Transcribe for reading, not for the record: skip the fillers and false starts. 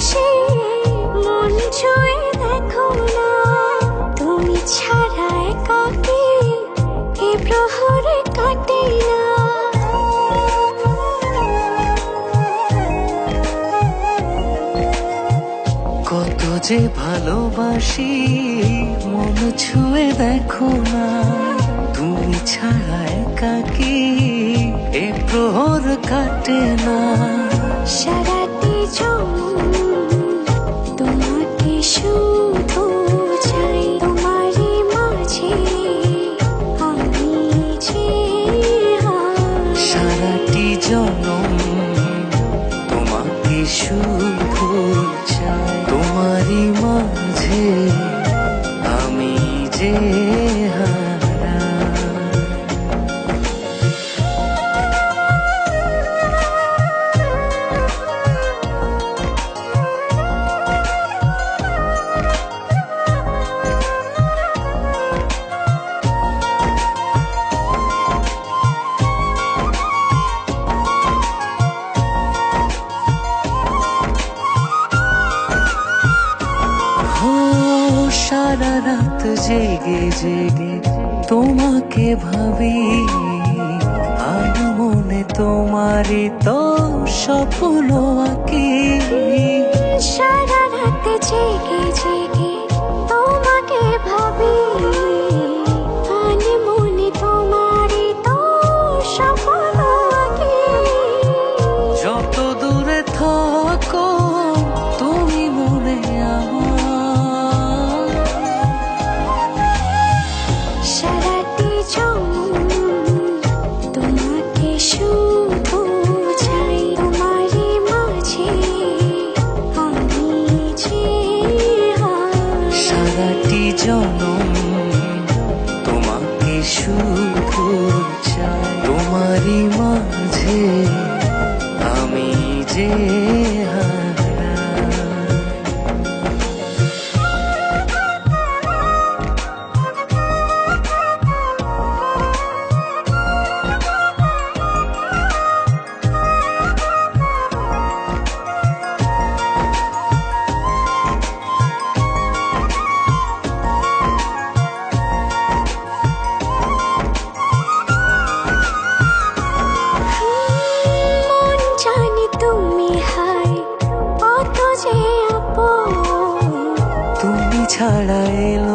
বসে মন ছুঁয়ে দেখো না, তুমি ছাড়া একাকী এ প্রহরে কাটে না। কত যে ভালোবাসি মন ছুঁয়ে দেখো না, তুমি ছাড়া একাকী এ প্রহর কাটে না। সারাটি জনম তোমাকে শুধু চাই, তোমারই মাঝে আমি যে সারাটি জনম তোমাকে শুধু চাই, তোমারই মাঝে আমি যে হারা। সারা রাত জেগে জেগে তোমাকে ভাবি, আর মনে তোমারই তো স্বপ্ন আঁকি। সারা রাত জেগে জেগে তোমাকে ভাবি, আনে মনে তোমারই তো স্বপ্ন আঁকি। যত দূরে থাকো তুমি মনে আমার, সারাটি জনম তোমাকে শুধু চাই, তোমারই মাঝে আমি যে সারাটি জনম তোমাকে শুধু চাই, তোমারই মাঝে আমি যে হারা। মন জানি তুমি হায় কত যে আপন, তুমি ছাড়া এলো